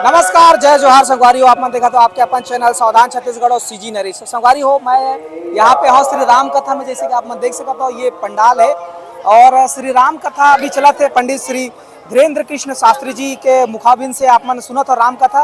नमस्कार, जय जोहार संगवारी हो। आपने देखा तो आपके अपन चैनल सावधान छत्तीसगढ़ और सीजी नरेश संगवारी हो। मैं यहाँ पे हूँ श्री राम कथा में। जैसे कि आप देख सकते हो ये पंडाल है और श्री राम कथा अभी चला थे। पंडित श्री धीरेन्द्र कृष्ण शास्त्री जी के मुखाबिन से आप मन सुना था राम कथा।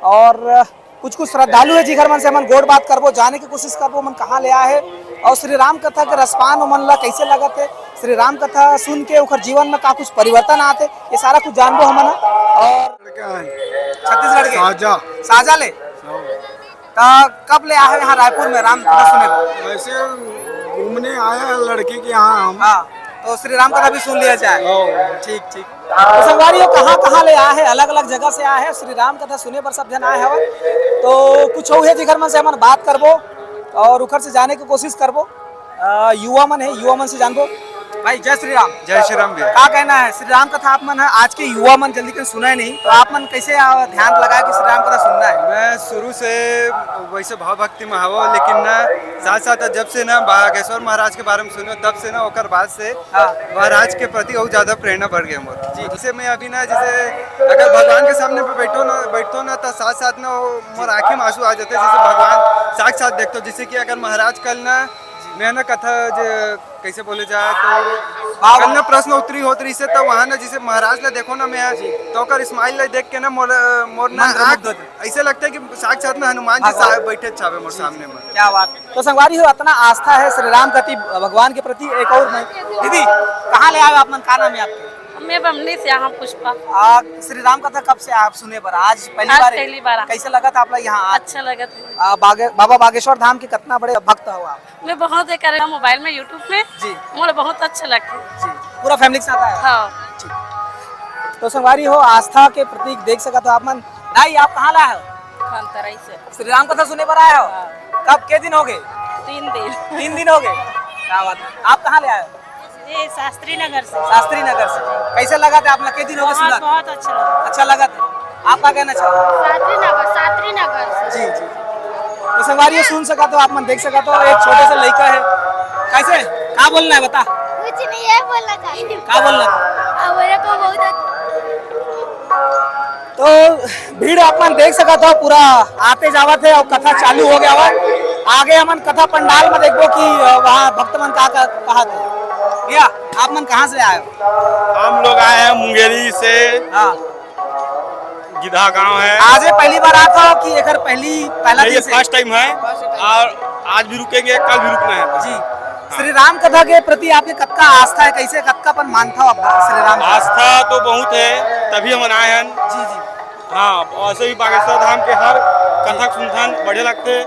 और कुछ श्रद्धालु है जी घर मन से मन गोड़ बात करबो, जाने की कोशिश करबो मन कहाँ ले आए है और श्री राम कथा के रसपान मन ला कैसे लगत है, श्री राम कथा सुन के उनके जीवन में का कुछ परिवर्तन आते, ये सारा कुछ जानबो हमन। और छत्तीसगढ़ के साजा ले कब ले आए यहाँ रायपुर में राम कथा सुने को? वैसे घूमने आया लड़की के यहाँ हम। हाँ, तो श्री राम कथा भी सुन लिया जाए। ठीक ठीक। तो संगवारी हो कहाँ ले आए हैं, अलग अलग जगह से आए हैं, श्री राम कथा सुने पर सब जन आए हैं। तो कुछ हो है जिगर मन से हमन बात करबो और उखर से जाने की कोशिश करबो। युवा मन है, युवा मन से जानबो। भाई जय श्री राम। जय श्री राम भैया। क्या कहना है श्री राम कथा आप मन है आज के युवा मन जल्दी कहीं सुना है नहीं, तो आप मन कैसे ध्यान लगाए कि श्री राम कथा सुनना है? मैं शुरू से वैसे भाव भक्ति में हवा, लेकिन ना साथ साथ जब से ना बागेश्वर महाराज के बारे में सुनो तब से ना ओकर बाद से महाराज के प्रति बहुत ज्यादा प्रेरणा बढ़ गई मोर। जिसे मैं अभी ना जैसे अगर भगवान के सामने पे बैठो ना तो साथ साथ ना मोर आँखें में आंसू आ जाते, जैसे भगवान साक्षात देखते। जैसे कि अगर महाराज कल ना मैं ना कथा कैसे बोले जाए तो कन्ना प्रश्न उत्तरी होत रही से तो वहाँ ना जिसे महाराज ने देखो ना मैं तो कर स्माइल ले देख के ना मोर ना आँख ऐसे लगता है कि साक्षात में हनुमान जी बैठे छावे मोर सामने में। क्या बात। तो संगवारी हो इतना आस्था है श्री राम प्रति, भगवान के प्रति। एक और मैं दीदी कहाँ ले आए आप, मन का नाम है आपके? मैं बमनी से यहाँ पुष्पा। श्री राम कथा कब से आप सुने पर आज पहली बार कैसे लगा था आप लोग यहाँ? अच्छा लगा था। बाबा बागेश्वर धाम के कितना बड़े भक्त हो आप? मैं बहुत देख रहा मोबाइल में यूट्यूब में जी, मुझे बहुत अच्छा लगता है जी। पूरा फैमिली के साथ आया? हाँ। तो संगवारी हो आस्था के प्रतीक देख सका तो आप मन भाई आप कहाँ लाए हो? खानतराई से। श्री राम कथा सुने पर आए हो? कब के दिन हो गए? 3 दिन हो गए। क्या बात है। आप कहाँ ले आए हो? ये शास्त्री नगर से। शास्त्री नगर से। कैसे लगा था आप लोग के दिन हो गए सुना? बहुत अच्छा लगा। अच्छा लगा था। आप क्या कहना चाहो? शास्त्री नगर से। जी जी। तो संगवारी सुन सका तो आप मन देख सका तो एक छोटे से लड़का है। कैसे क्या बोलना है बता? कुछ नहीं है बोलना चाहिए। क्या बोलना था? मेरे को बहुत तो भीड़ अपन देख सका था पूरा आते जावा थे और कथा चालू हो गया हुआ। आगे हमन कथा पंडाल में देखो कि वहाँ भक्त मन का कहा थे। भैया आप मन कहाँ से आए हो? हम लोग आए हैं मुंगेरी से। हाँ। गिधा गांव है। आज पहली बार आता हो कि एक पहला ये दिन से? फर्स्ट टाइम है और आज भी रुकेंगे, कल भी रुकना है। जी। श्री राम कथा के प्रति आपके कत्का आस्था है, कैसे कत्का अपन मानता हो आप श्री राम? आस्था तो बहुत है, तभी हम आए हैं। जी जी। हाँ, ऐसे भी बागेश्वर धाम के हर कथा सुनथन बढ़िया लगते।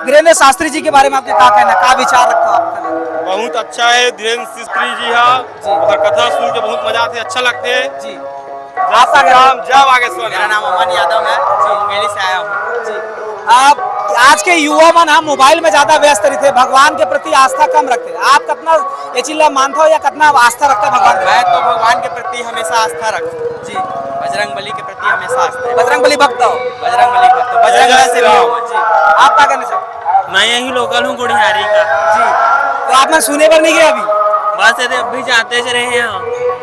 धीरेन्द्र शास्त्री जी के बारे में आपके क्या कहना, क्या विचार रखते हो आपका? बहुत अच्छा है धीरेन्द्र शास्त्री जी है और कथा सुन के बहुत मजा आते, अच्छा लगते है जी। आपका नाम? जय बागेश्वर। मेरा नाम अमन यादव है, मुंगेरी से आया हूँ। जी। आप आज के युवा मन हम मोबाइल में ज्यादा व्यस्त रहते, भगवान के प्रति आस्था कम रखते। आप कितना ये चीज मानते हो या कितना आस्था रखते भगवान? मैं तो भगवान के प्रति हमेशा आस्था रखता हूँ। जी। बजरंगबली के प्रति हमेशा आस्था है। बजरंगबली भक्त हो? बजरंगबली भक्त, बजरंग से जी। आप क्या कहना चाहते? मैं यही लोकल हूँ गुड़ियारी का। जी। तो आप मैं सुने पर नहीं गए अभी? बस यदि अभी जाते से रहे हैं।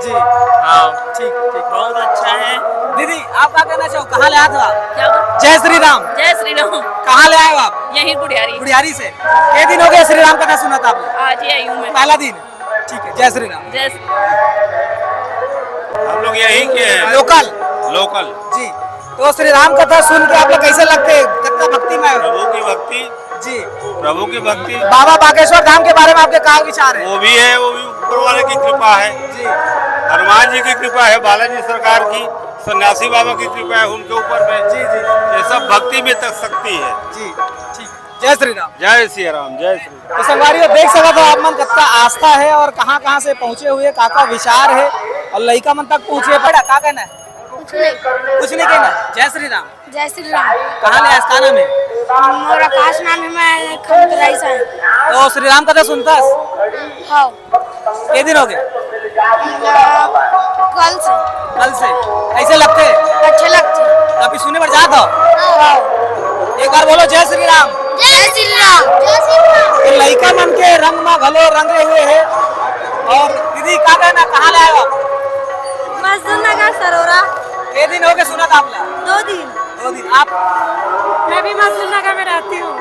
जी। हाँ ठीक ठीक। बहुत अच्छा है। दीदी आप क्या कहना चाहो, कहाँ ले आए थे आप? क्या? जय श्री राम। जय श्री राम। कहाँ ले आए हो आप? यही गुड़ियारी। गुड़ियारी से। कितने दिन हो गए श्री राम कथा सुना था आपने? आज ही आई हूँ मैं। पहला दिन। ठीक है, जय श्री राम। जय हम लोग यहीं के हैं, लोकल। जी। तो श्री राम कथा सुन के आप लोग कैसे लगते? कितना भक्ति में? प्रभु की भक्ति। जी। प्रभु की भक्ति। बाबा बागेश्वर धाम के बारे में आपके क्या विचार है? वो भी है, वो भी ऊपर वाले की कृपा है। जी। हनुमान जी की कृपा है, बालाजी सरकार की, सन्यासी बाबा की कृपा है उनके ऊपर में। जी जी। ये सब भक्ति में तक सकती है। जी ठीक। जय श्री राम। जय श्री राम। जय श्री राम। तो संगवारियों देख सका तो आप मन कितना आस्था है और कहाँ कहाँ से पहुँचे हुए, का विचार है और लड़का मन तक पहुँचे पड़ा। क्या कहना है? कुछ नहीं कहना। जय श्री राम। जय श्री राम। कहाँ ले आया नाम है? मेरा खास नाम है, मैं खानतराई से हूँ। तो श्री राम कथा सुनता? हाँ। कितने दिन हो गए? कल से। कैसे लगते? अच्छे लगते। अभी सुने पर जाता हो? हाँ। एक बार बोलो जय श्री राम। जय श्री राम। जय श्री राम। तो लड़का मन के रंग में घलो रंगे हुए है। और दीदी क्या कहना, कहाँ ले आए आप? मजदूर नगर सरोरा। कितने दिन हो गए सुना था आपने? 2 दिन। 2 दिन। आप? मैं भी मजदूर नगर में रहती हूँ।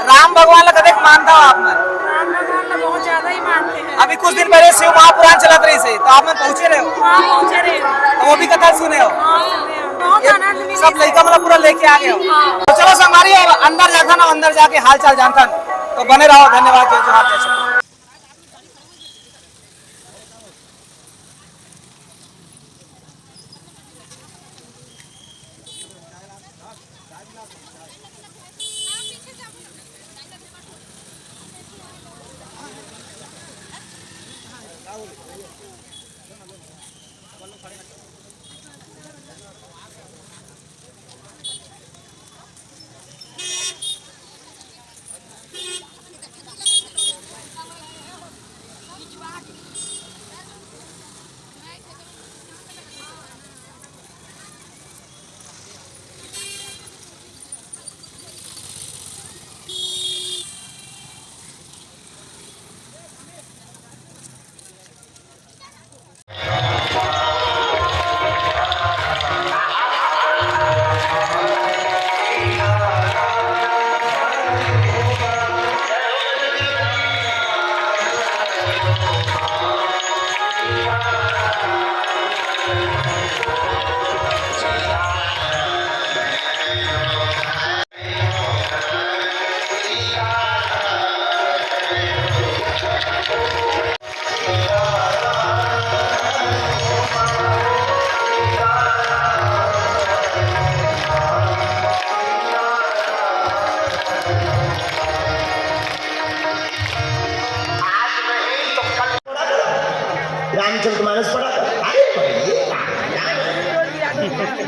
राम भगवान कदे मानता हो आप? राम भगवान बहुत ज्यादा ही मानते हैं। अभी कुछ दिन पहले शिव महापुराण चलत रही से, तो आप में पहुँचे रहे हो? हाँ पहुँचे रहे। तो वो भी कथा सुने हो? हाँ सुने हो। बहुत आनंद मिली। सब लड़का मतलब पूरा लेके आ गए हो? तो चलो संगवारी अंदर जाता ना, अंदर जाके हाल चाल जानता। तो बने रहो। धन्यवाद। जय जोहार। जय श्री राम।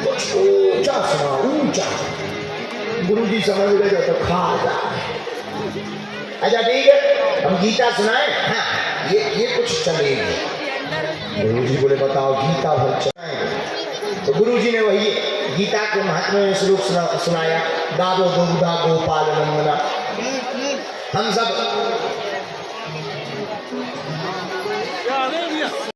कुछ ऊंचा सुना, ऊंचा। गुरुजी समझ गए तो खा जा। अच्छा ठीक है, हम गीता सुनाए। हाँ, ये कुछ चलेगी। गुरुजी बोले बताओ गीता भर चलाएंगे। तो गुरुजी ने वही गीता के महात्म्य में श्लोक सुनाया, गावो गोविंदा गोपाल नंदना। हम सब